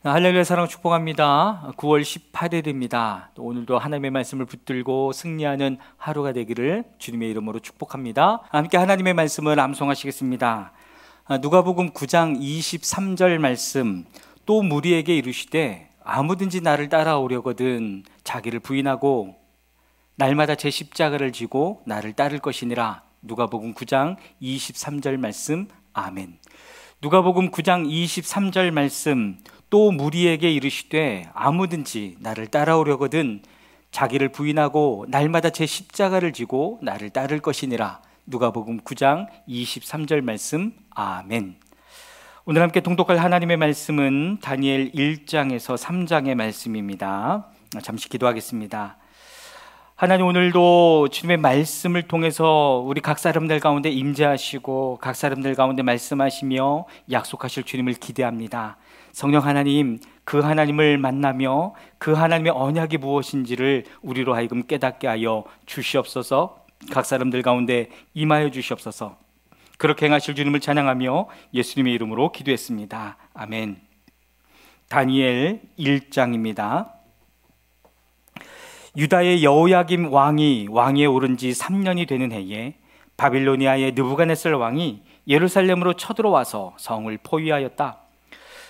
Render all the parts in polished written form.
할렐루야 사랑 축복합니다. 9월 18일입니다. 오늘도 하나님의 말씀을 붙들고 승리하는 하루가 되기를 주님의 이름으로 축복합니다. 함께 하나님의 말씀을 암송하시겠습니다. 누가복음 9장 23절 말씀. 또 무리에게 이르시되 아무든지 나를 따라오려거든 자기를 부인하고 날마다 제 십자가를 지고 나를 따를 것이니라. 누가복음 9장 23절 말씀. 아멘. 누가복음 9장 23절 말씀. 또 무리에게 이르시되 아무든지 나를 따라오려거든 자기를 부인하고 날마다 제 십자가를 지고 나를 따를 것이니라. 누가복음 9장 23절 말씀. 아멘. 오늘 함께 통독할 하나님의 말씀은 다니엘 1장에서 3장의 말씀입니다. 잠시 기도하겠습니다. 하나님, 오늘도 주님의 말씀을 통해서 우리 각 사람들 가운데 임재하시고 각 사람들 가운데 말씀하시며 약속하실 주님을 기대합니다. 성령 하나님, 그 하나님을 만나며 그 하나님의 언약이 무엇인지를 우리로 하여금 깨닫게 하여 주시옵소서. 각 사람들 가운데 임하여 주시옵소서. 그렇게 행하실 주님을 찬양하며 예수님의 이름으로 기도했습니다. 아멘. 다니엘 1장입니다. 유다의 여호야김 왕이 왕위에 오른 지 3년이 되는 해에 바빌로니아의 느부갓네살 왕이 예루살렘으로 쳐들어와서 성을 포위하였다.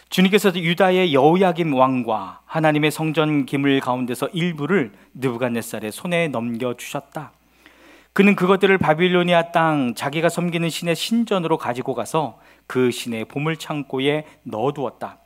주님께서 유다의 여호야김 왕과 하나님의 성전 기물 가운데서 일부를 느부갓네살의 손에 넘겨주셨다. 그는 그것들을 바빌로니아 땅 자기가 섬기는 신의 신전으로 가지고 가서 그 신의 보물창고에 넣어두었다.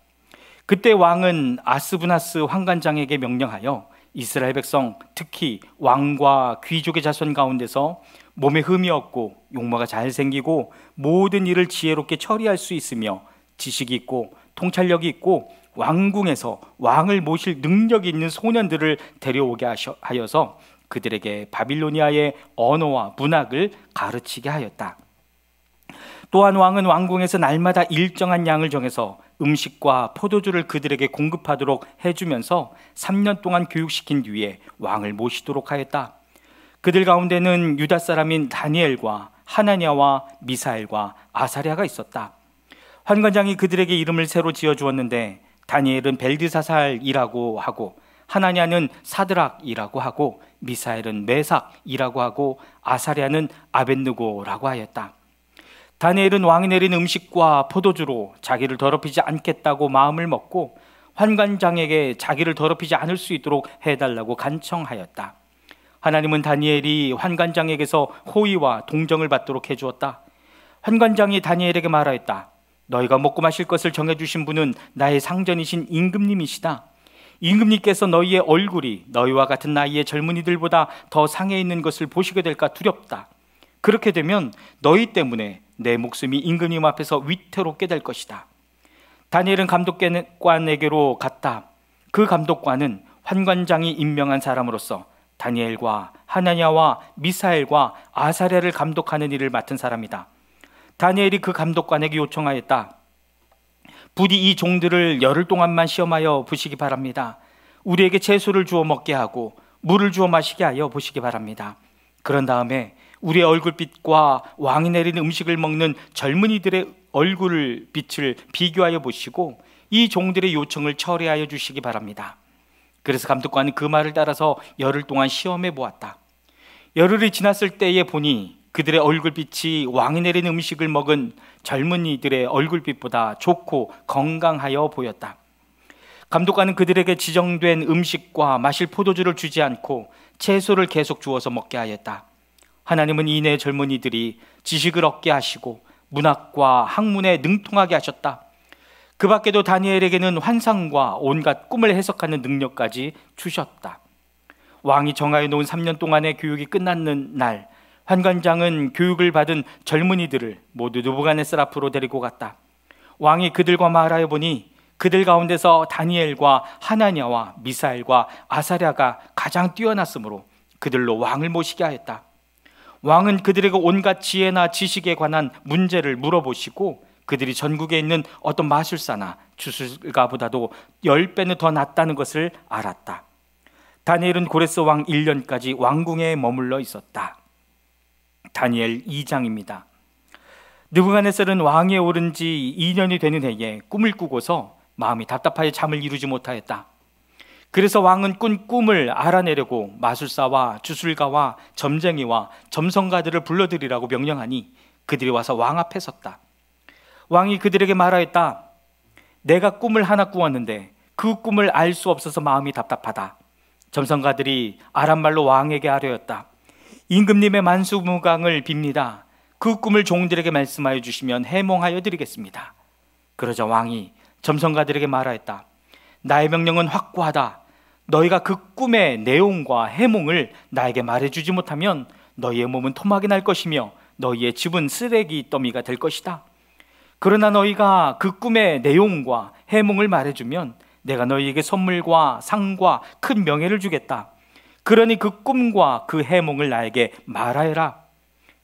그때 왕은 아스부나스 환관장에게 명령하여 이스라엘 백성, 특히 왕과 귀족의 자손 가운데서 몸에 흠이 없고 용모가 잘생기고 모든 일을 지혜롭게 처리할 수 있으며 지식이 있고 통찰력이 있고 왕궁에서 왕을 모실 능력이 있는 소년들을 데려오게 하여서 그들에게 바빌로니아의 언어와 문학을 가르치게 하였다. 또한 왕은 왕궁에서 날마다 일정한 양을 정해서 음식과 포도주를 그들에게 공급하도록 해주면서 3년 동안 교육시킨 뒤에 왕을 모시도록 하였다. 그들 가운데는 유다 사람인 다니엘과 하나냐와 미사엘과 아사랴가 있었다. 환관장이 그들에게 이름을 새로 지어주었는데 다니엘은 벨드사살이라고 하고 하나냐는 사드락이라고 하고 미사엘은 메삭이라고 하고 아사랴는 아벳느고라고 하였다. 다니엘은 왕이 내린 음식과 포도주로 자기를 더럽히지 않겠다고 마음을 먹고 환관장에게 자기를 더럽히지 않을 수 있도록 해달라고 간청하였다. 하나님은 다니엘이 환관장에게서 호의와 동정을 받도록 해주었다. 환관장이 다니엘에게 말하였다. 너희가 먹고 마실 것을 정해주신 분은 나의 상전이신 임금님이시다. 임금님께서 너희의 얼굴이 너희와 같은 나이의 젊은이들보다 더 상해 있는 것을 보시게 될까 두렵다. 그렇게 되면 너희 때문에 내 목숨이 임금님 앞에서 위태롭게 될 것이다. 다니엘은 감독관에게로 갔다. 그 감독관은 환관장이 임명한 사람으로서 다니엘과 하나냐와 미사엘과 아사랴를 감독하는 일을 맡은 사람이다. 다니엘이 그 감독관에게 요청하였다. 부디 이 종들을 열흘 동안만 시험하여 보시기 바랍니다. 우리에게 채소를 주어 먹게 하고 물을 주어 마시게 하여 보시기 바랍니다. 그런 다음에 우리의 얼굴빛과 왕이 내린 음식을 먹는 젊은이들의 얼굴 빛을 비교하여 보시고 이 종들의 요청을 철회하여 주시기 바랍니다. 그래서 감독관은 그 말을 따라서 열흘 동안 시험해 보았다. 열흘이 지났을 때에 보니 그들의 얼굴빛이 왕이 내린 음식을 먹은 젊은이들의 얼굴빛보다 좋고 건강하여 보였다. 감독관은 그들에게 지정된 음식과 마실 포도주를 주지 않고 채소를 계속 주어서 먹게 하였다. 하나님은 이내 젊은이들이 지식을 얻게 하시고 문학과 학문에 능통하게 하셨다. 그 밖에도 다니엘에게는 환상과 온갖 꿈을 해석하는 능력까지 주셨다. 왕이 정하여 놓은 3년 동안의 교육이 끝났는 날, 환관장은 교육을 받은 젊은이들을 모두 느부갓네살 앞으로 데리고 갔다. 왕이 그들과 말하여 보니 그들 가운데서 다니엘과 하나냐와 미사엘과 아사랴가 가장 뛰어났으므로 그들로 왕을 모시게 하였다. 왕은 그들에게 온갖 지혜나 지식에 관한 문제를 물어보시고 그들이 전국에 있는 어떤 마술사나 주술가보다도 10배는 더 낫다는 것을 알았다. 다니엘은 고레스 왕 1년까지 왕궁에 머물러 있었다. 다니엘 2장입니다. 느부갓네살은 왕위에 오른 지 2년이 되는 해에 꿈을 꾸고서 마음이 답답하여 잠을 이루지 못하였다. 그래서 왕은 꾼 꿈을 알아내려고 마술사와 주술가와 점쟁이와 점성가들을 불러들이라고 명령하니 그들이 와서 왕 앞에 섰다. 왕이 그들에게 말하였다. 내가 꿈을 하나 꾸었는데 그 꿈을 알 수 없어서 마음이 답답하다. 점성가들이 아람말로 왕에게 아뢰었다. 임금님의 만수무강을 빕니다. 그 꿈을 종들에게 말씀하여 주시면 해몽하여 드리겠습니다. 그러자 왕이 점성가들에게 말하였다. 나의 명령은 확고하다. 너희가 그 꿈의 내용과 해몽을 나에게 말해주지 못하면 너희의 몸은 토막이 날 것이며 너희의 집은 쓰레기 더미가 될 것이다. 그러나 너희가 그 꿈의 내용과 해몽을 말해주면 내가 너희에게 선물과 상과 큰 명예를 주겠다. 그러니 그 꿈과 그 해몽을 나에게 말하여라.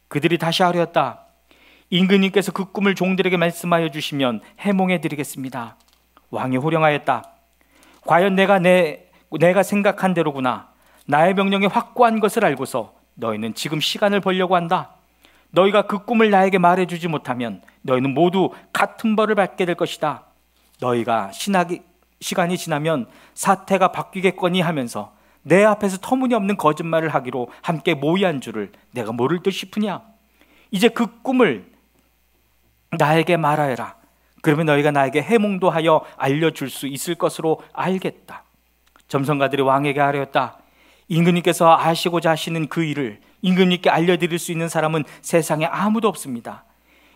그들이 다시 아뢰었다. 임금님께서 그 꿈을 종들에게 말씀하여 주시면 해몽해 드리겠습니다. 왕이 호령하였다. 과연 내가 생각한 대로구나. 나의 명령이 확고한 것을 알고서 너희는 지금 시간을 벌려고 한다. 너희가 그 꿈을 나에게 말해주지 못하면 너희는 모두 같은 벌을 받게 될 것이다. 너희가 시간이 지나면 사태가 바뀌겠거니 하면서 내 앞에서 터무니없는 거짓말을 하기로 함께 모의한 줄을 내가 모를 듯 싶으냐. 이제 그 꿈을 나에게 말하여라. 그러면 너희가 나에게 해몽도 하여 알려줄 수 있을 것으로 알겠다. 점성가들이 왕에게 아뢰었다. 임금님께서 아시고자 하시는 그 일을 임금님께 알려드릴 수 있는 사람은 세상에 아무도 없습니다.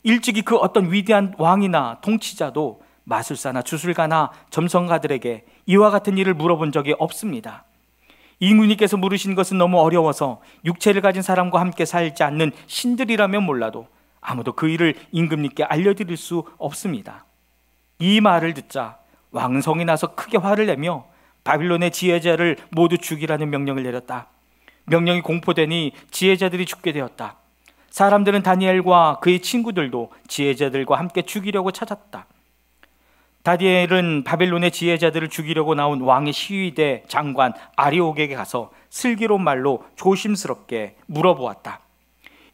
일찍이 그 어떤 위대한 왕이나 통치자도 마술사나 주술가나 점성가들에게 이와 같은 일을 물어본 적이 없습니다. 임금님께서 물으신 것은 너무 어려워서 육체를 가진 사람과 함께 살지 않는 신들이라면 몰라도 아무도 그 일을 임금님께 알려드릴 수 없습니다. 이 말을 듣자 왕은 성이 나서 크게 화를 내며 바빌론의 지혜자를 모두 죽이라는 명령을 내렸다. 명령이 공포되니 지혜자들이 죽게 되었다. 사람들은 다니엘과 그의 친구들도 지혜자들과 함께 죽이려고 찾았다. 다니엘은 바빌론의 지혜자들을 죽이려고 나온 왕의 시위대 장관 아리옥에게 가서 슬기로운 말로 조심스럽게 물어보았다.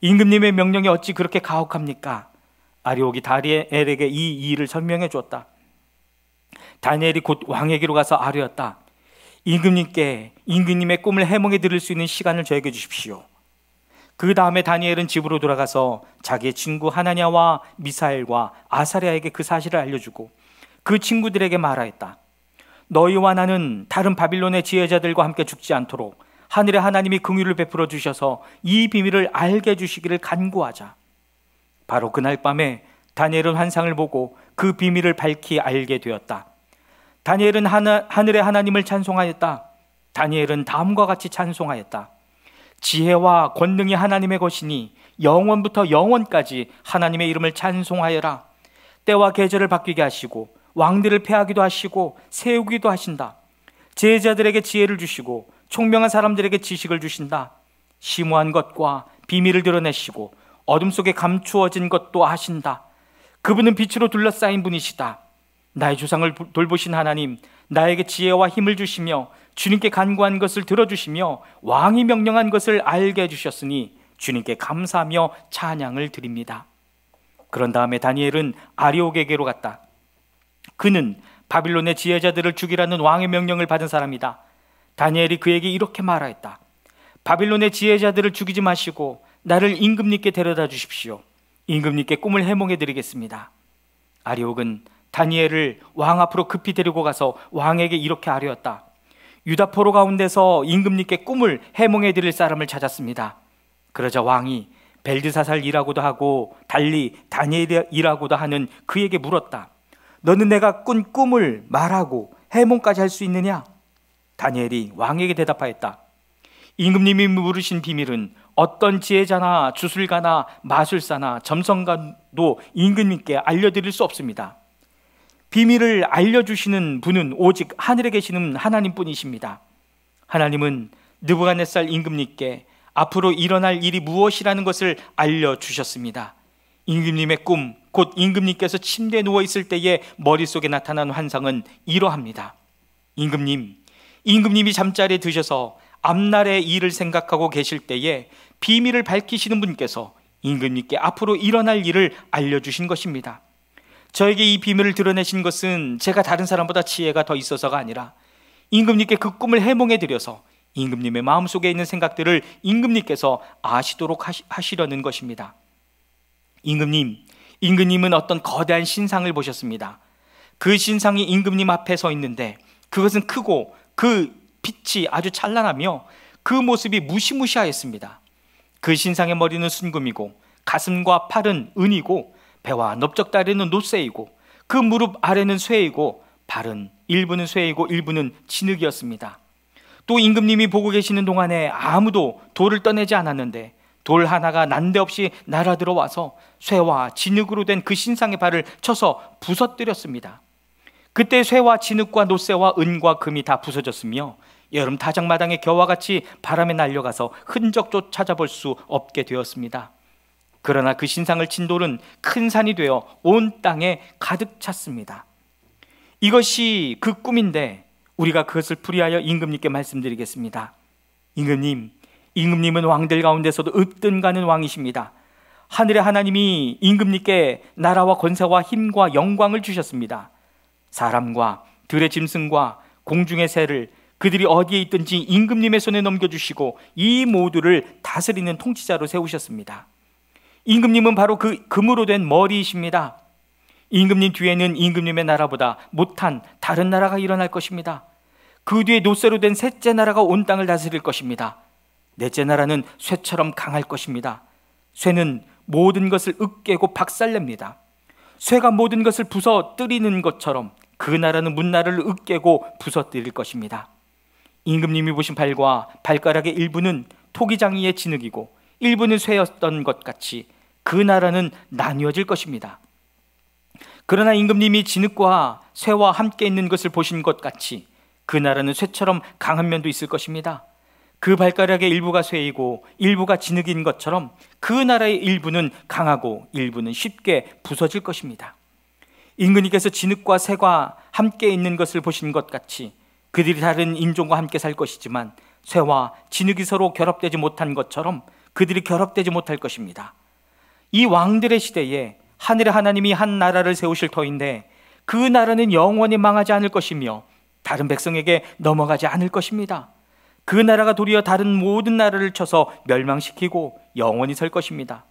임금님의 명령이 어찌 그렇게 가혹합니까? 아리옥이 다니엘에게 이 일을 설명해 주었다. 다니엘이 곧 왕에게로 가서 아뢰었다. 임금님의 꿈을 해몽해 드릴 수 있는 시간을 저에게 주십시오. 그 다음에 다니엘은 집으로 돌아가서 자기의 친구 하나냐와 미사엘과 아사랴에게 그 사실을 알려주고 그 친구들에게 말하였다. 너희와 나는 다른 바빌론의 지혜자들과 함께 죽지 않도록 하늘의 하나님이 긍휼을 베풀어 주셔서 이 비밀을 알게 해주시기를 간구하자. 바로 그날 밤에 다니엘은 환상을 보고 그 비밀을 밝히 알게 되었다. 다니엘은 하늘의 하나님을 찬송하였다. 다니엘은 다음과 같이 찬송하였다. 지혜와 권능이 하나님의 것이니 영원부터 영원까지 하나님의 이름을 찬송하여라. 때와 계절을 바뀌게 하시고 왕들을 패하기도 하시고 세우기도 하신다. 제자들에게 지혜를 주시고 총명한 사람들에게 지식을 주신다. 심오한 것과 비밀을 드러내시고 어둠 속에 감추어진 것도 하신다. 그분은 빛으로 둘러싸인 분이시다. 나의 조상을 돌보신 하나님, 나에게 지혜와 힘을 주시며 주님께 간구한 것을 들어주시며 왕이 명령한 것을 알게 해주셨으니 주님께 감사하며 찬양을 드립니다. 그런 다음에 다니엘은 아리옥에게로 갔다. 그는 바빌론의 지혜자들을 죽이라는 왕의 명령을 받은 사람이다. 다니엘이 그에게 이렇게 말하였다. 바빌론의 지혜자들을 죽이지 마시고 나를 임금님께 데려다 주십시오. 임금님께 꿈을 해몽해 드리겠습니다. 아리옥은 다니엘을 왕 앞으로 급히 데리고 가서 왕에게 이렇게 아뢰었다. 유다 포로 가운데서 임금님께 꿈을 해몽해 드릴 사람을 찾았습니다. 그러자 왕이 벨드사살이라고도 하고 달리 다니엘이라고도 하는 그에게 물었다. 너는 내가 꾼 꿈을 말하고 해몽까지 할 수 있느냐? 다니엘이 왕에게 대답하였다. 임금님이 물으신 비밀은 어떤 지혜자나 주술가나 마술사나 점성가도 임금님께 알려드릴 수 없습니다. 비밀을 알려주시는 분은 오직 하늘에 계시는 하나님뿐이십니다. 하나님은 느부갓네살 임금님께 앞으로 일어날 일이 무엇이라는 것을 알려주셨습니다. 임금님의 꿈, 곧 임금님께서 침대에 누워있을 때의 머릿속에 나타난 환상은 이러합니다. 임금님이 잠자리에 드셔서 앞날의 일을 생각하고 계실 때에 비밀을 밝히시는 분께서 임금님께 앞으로 일어날 일을 알려주신 것입니다. 저에게 이 비밀을 드러내신 것은 제가 다른 사람보다 지혜가 더 있어서가 아니라 임금님께 그 꿈을 해몽해 드려서 임금님의 마음속에 있는 생각들을 임금님께서 아시도록 하시려는 것입니다. 임금님은 어떤 거대한 신상을 보셨습니다. 그 신상이 임금님 앞에 서 있는데 그것은 크고 그 빛이 아주 찬란하며 그 모습이 무시무시하였습니다. 그 신상의 머리는 순금이고 가슴과 팔은 은이고 배와 넓적다리는 놋쇠이고 그 무릎 아래는 쇠이고 발은 일부는 쇠이고 일부는 진흙이었습니다. 또 임금님이 보고 계시는 동안에 아무도 돌을 떠내지 않았는데 돌 하나가 난데없이 날아들어와서 쇠와 진흙으로 된 그 신상의 발을 쳐서 부서뜨렸습니다. 그때 쇠와 진흙과 놋쇠와 은과 금이 다 부서졌으며 여름 다장마당의 겨와 같이 바람에 날려가서 흔적도 찾아볼 수 없게 되었습니다. 그러나 그 신상을 친 돌은 큰 산이 되어 온 땅에 가득 찼습니다. 이것이 그 꿈인데 우리가 그것을 풀이하여 임금님께 말씀드리겠습니다. 임금님은 왕들 가운데서도 으뜸가는 왕이십니다. 하늘의 하나님이 임금님께 나라와 권세와 힘과 영광을 주셨습니다. 사람과 들의 짐승과 공중의 새를 그들이 어디에 있든지 임금님의 손에 넘겨주시고 이 모두를 다스리는 통치자로 세우셨습니다. 임금님은 바로 그 금으로 된 머리이십니다. 임금님 뒤에는 임금님의 나라보다 못한 다른 나라가 일어날 것입니다. 그 뒤에 놋쇠로 된 셋째 나라가 온 땅을 다스릴 것입니다. 넷째 나라는 쇠처럼 강할 것입니다. 쇠는 모든 것을 으깨고 박살냅니다. 쇠가 모든 것을 부서뜨리는 것처럼 그 나라는 문나라를 으깨고 부서뜨릴 것입니다. 임금님이 보신 발과 발가락의 일부는 토기장이의 진흙이고 일부는 쇠였던 것 같이 그 나라는 나뉘어질 것입니다. 그러나 임금님이 진흙과 쇠와 함께 있는 것을 보신 것 같이 그 나라는 쇠처럼 강한 면도 있을 것입니다. 그 발가락의 일부가 쇠이고 일부가 진흙인 것처럼 그 나라의 일부는 강하고 일부는 쉽게 부서질 것입니다. 임금님께서 진흙과 쇠가 함께 있는 것을 보신 것 같이 그들이 다른 인종과 함께 살 것이지만 쇠와 진흙이 서로 결합되지 못한 것처럼 그들이 결합되지 못할 것입니다. 이 왕들의 시대에 하늘의 하나님이 한 나라를 세우실 터인데 그 나라는 영원히 망하지 않을 것이며 다른 백성에게 넘어가지 않을 것입니다. 그 나라가 도리어 다른 모든 나라를 쳐서 멸망시키고 영원히 설 것입니다.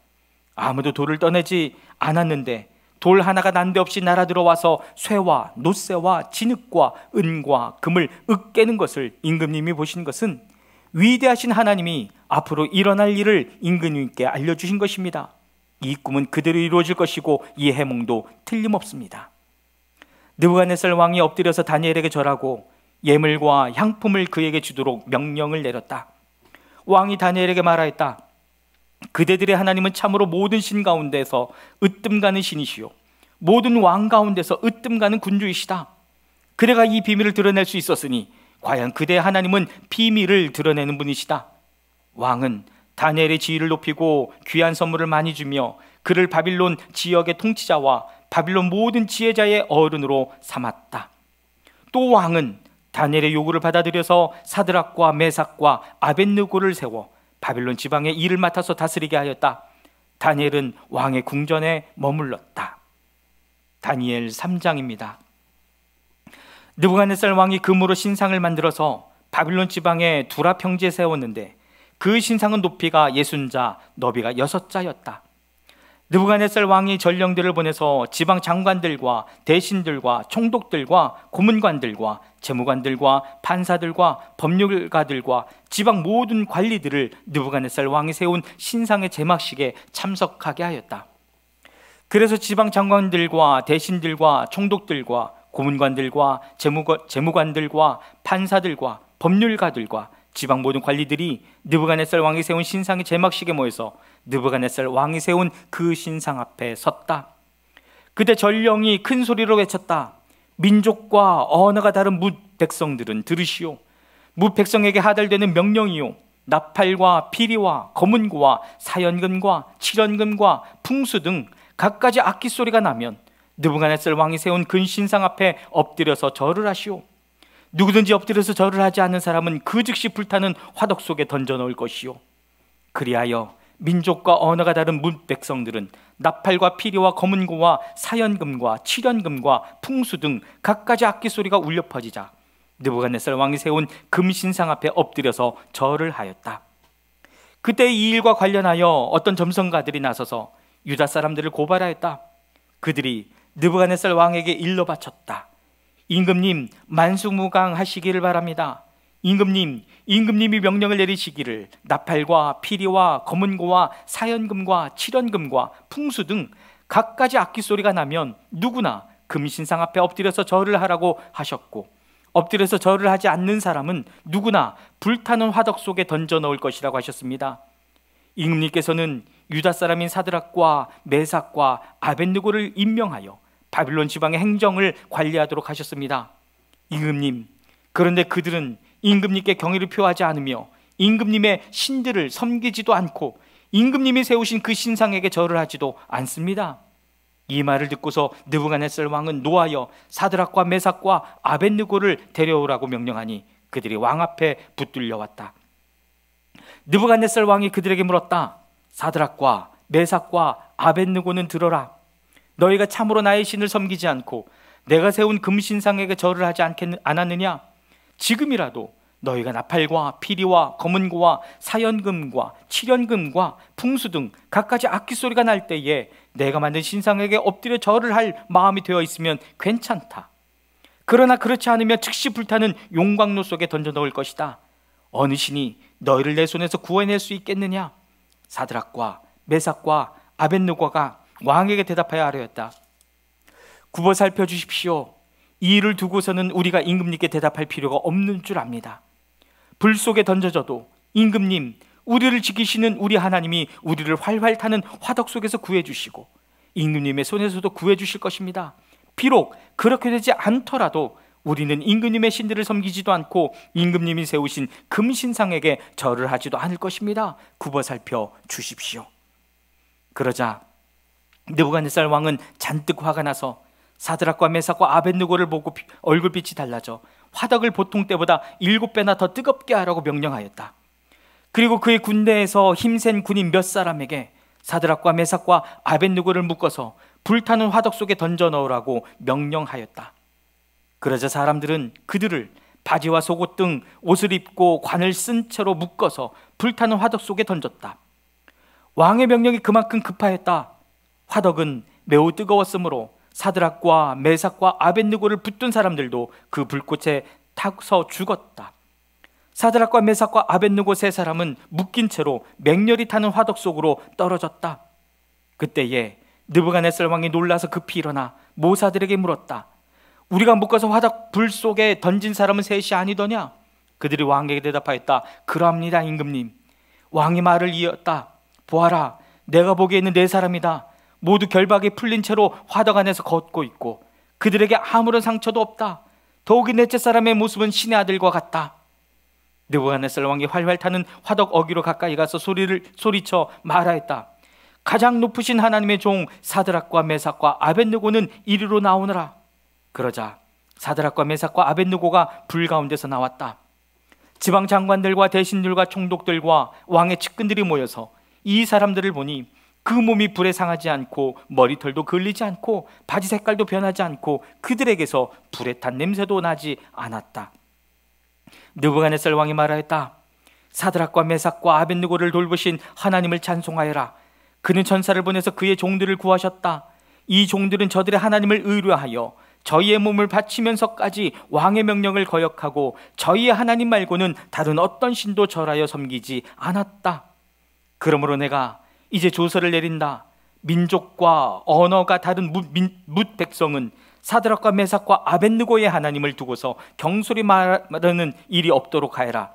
아무도 돌을 떠내지 않았는데 돌 하나가 난데없이 날아들어와서 쇠와 놋쇠와 진흙과 은과 금을 으깨는 것을 임금님이 보신 것은 위대하신 하나님이 앞으로 일어날 일을 임금님께 알려주신 것입니다. 이 꿈은 그대로 이루어질 것이고 이 해몽도 틀림없습니다. 느부갓네살 왕이 엎드려서 다니엘에게 절하고 예물과 향품을 그에게 주도록 명령을 내렸다. 왕이 다니엘에게 말하였다. 그대들의 하나님은 참으로 모든 신 가운데서 으뜸가는 신이시요 모든 왕 가운데서 으뜸가는 군주이시다. 그대가 이 비밀을 드러낼 수 있었으니 과연 그대의 하나님은 비밀을 드러내는 분이시다. 왕은 다니엘의 지위를 높이고 귀한 선물을 많이 주며 그를 바빌론 지역의 통치자와 바빌론 모든 지혜자의 어른으로 삼았다. 또 왕은 다니엘의 요구를 받아들여서 사드락과 메삭과 아벳느고를 세워 바빌론 지방의 일을 맡아서 다스리게 하였다. 다니엘은 왕의 궁전에 머물렀다. 다니엘 3장입니다. 느부갓네살 왕이 금으로 신상을 만들어서 바빌론 지방의 두라 평지에 세웠는데 그 신상은 높이가 60자, 너비가 6자였다. 느부갓네살 왕이 전령들을 보내서 지방 장관들과 대신들과 총독들과 고문관들과 재무관들과 판사들과 법률가들과 지방 모든 관리들을 느부갓네살 왕이 세운 신상의 제막식에 참석하게 하였다. 그래서 지방 장관들과 대신들과 총독들과 고문관들과 재무관들과 판사들과 법률가들과 지방 모든 관리들이 느부갓네살 왕이 세운 신상의 제막식에 모여서 느부갓네살 왕이 세운 그 신상 앞에 섰다. 그때 전령이 큰 소리로 외쳤다. 민족과 언어가 다른 뭇 백성들은 들으시오. 뭇 백성에게 하달되는 명령이요 나팔과 피리와 검은고와 사연금과 칠연금과 풍수 등 갖가지 악기 소리가 나면 느부갓네살 왕이 세운 그 신상 앞에 엎드려서 절을 하시오. 누구든지 엎드려서 절을 하지 않는 사람은 그 즉시 불타는 화덕 속에 던져 넣을 것이요 그리하여 민족과 언어가 다른 문 백성들은 나팔과 피리와 검은고와 사연금과 칠연금과 풍수 등 갖가지 악기 소리가 울려 퍼지자 느부갓네살 왕이 세운 금신상 앞에 엎드려서 절을 하였다. 그때 이 일과 관련하여 어떤 점성가들이 나서서 유다 사람들을 고발하였다. 그들이 느부갓네살 왕에게 일러 바쳤다. 임금님, 만수무강하시기를 바랍니다. 임금님이 명령을 내리시기를 나팔과 피리와 검은고와 사연금과 칠연금과 풍수 등 갖가지 악기 소리가 나면 누구나 금신상 앞에 엎드려서 절을 하라고 하셨고, 엎드려서 절을 하지 않는 사람은 누구나 불타는 화덕 속에 던져 넣을 것이라고 하셨습니다. 임금님께서는 유다 사람인 사드락과 메삭과 아벳느고를 임명하여 바빌론 지방의 행정을 관리하도록 하셨습니다. 임금님, 그런데 그들은 임금님께 경의를 표하지 않으며 임금님의 신들을 섬기지도 않고 임금님이 세우신 그 신상에게 절을 하지도 않습니다. 이 말을 듣고서 느부갓네살 왕은 노하여 사드락과 메삭과 아벳느고를 데려오라고 명령하니 그들이 왕 앞에 붙들려 왔다. 느부갓네살 왕이 그들에게 물었다. 사드락과 메삭과 아벳느고는 들어라. 너희가 참으로 나의 신을 섬기지 않고 내가 세운 금신상에게 절을 하지 않았느냐? 지금이라도 너희가 나팔과 피리와 검은고와 사연금과 칠연금과 풍수 등 갖가지 악기 소리가 날 때에 내가 만든 신상에게 엎드려 절을 할 마음이 되어 있으면 괜찮다. 그러나 그렇지 않으면 즉시 불타는 용광로 속에 던져 넣을 것이다. 어느 신이 너희를 내 손에서 구해낼 수 있겠느냐? 사드락과 메삭과 아벳느고가 왕에게 대답하여 아뢰었다. 굽어 살펴주십시오. 이 일을 두고서는 우리가 임금님께 대답할 필요가 없는 줄 압니다. 불 속에 던져져도 임금님, 우리를 지키시는 우리 하나님이 우리를 활활 타는 화덕 속에서 구해주시고 임금님의 손에서도 구해주실 것입니다. 비록 그렇게 되지 않더라도 우리는 임금님의 신들을 섬기지도 않고 임금님이 세우신 금신상에게 절을 하지도 않을 것입니다. 굽어 살펴 주십시오. 그러자 느부갓네살 왕은 잔뜩 화가 나서 사드락과 메삭과 아벳느고를 보고 얼굴빛이 달라져 화덕을 보통 때보다 7배나 더 뜨겁게 하라고 명령하였다. 그리고 그의 군대에서 힘센 군인 몇 사람에게 사드락과 메삭과 아벳느고를 묶어서 불타는 화덕 속에 던져 넣으라고 명령하였다. 그러자 사람들은 그들을 바지와 속옷 등 옷을 입고 관을 쓴 채로 묶어서 불타는 화덕 속에 던졌다. 왕의 명령이 그만큼 급하였다. 화덕은 매우 뜨거웠으므로 사드락과 메삭과 아벳느고를 붙든 사람들도 그 불꽃에 타서 죽었다. 사드락과 메삭과 아벳느고 세 사람은 묶인 채로 맹렬히 타는 화덕 속으로 떨어졌다. 그때에 느부갓네살 왕이 놀라서 급히 일어나 모사들에게 물었다. 우리가 묶어서 화덕 불 속에 던진 사람은 셋이 아니더냐? 그들이 왕에게 대답하였다. 그러합니다, 임금님. 왕이 말을 이었다. 보아라, 내가 보기에는 네 사람이다. 모두 결박이 풀린 채로 화덕 안에서 걷고 있고 그들에게 아무런 상처도 없다. 더욱이 넷째 사람의 모습은 신의 아들과 같다. 느부갓네살 왕이 활활 타는 화덕 어귀로 가까이 가서 소리쳐 말하였다. 가장 높으신 하나님의 종 사드락과 메삭과 아벳느고는 이리로 나오너라. 그러자 사드락과 메삭과 아벳느고가 불 가운데서 나왔다. 지방 장관들과 대신들과 총독들과 왕의 측근들이 모여서 이 사람들을 보니 그 몸이 불에 상하지 않고 머리털도 걸리지 않고 바지 색깔도 변하지 않고 그들에게서 불에 탄 냄새도 나지 않았다. 느부갓네살 왕이 말하였다. 사드락과 메삭과 아벳느고를 돌보신 하나님을 찬송하여라. 그는 천사를 보내서 그의 종들을 구하셨다. 이 종들은 저들의 하나님을 의뢰하여 저희의 몸을 바치면서까지 왕의 명령을 거역하고 저희의 하나님 말고는 다른 어떤 신도 절하여 섬기지 않았다. 그러므로 내가 이제 조서를 내린다. 민족과 언어가 다른 뭇 백성은 사드락과 메삭과 아벳느고의 하나님을 두고서 경솔히 말하는 일이 없도록 하여라.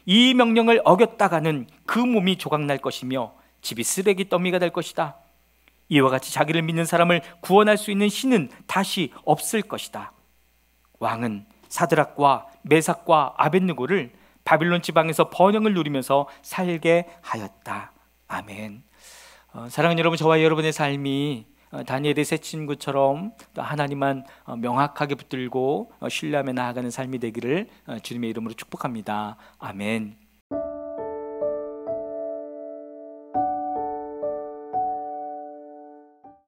이 명령을 어겼다가는 그 몸이 조각날 것이며 집이 쓰레기 더미가 될 것이다. 이와 같이 자기를 믿는 사람을 구원할 수 있는 신은 다시 없을 것이다. 왕은 사드락과 메삭과 아벳느고를 바빌론 지방에서 번영을 누리면서 살게 하였다. 아멘. 사랑하는 여러분, 저와 여러분의 삶이 다니엘의 세 친구처럼 또 하나님만 명확하게 붙들고 신뢰하며 나아가는 삶이 되기를 주님의 이름으로 축복합니다. 아멘.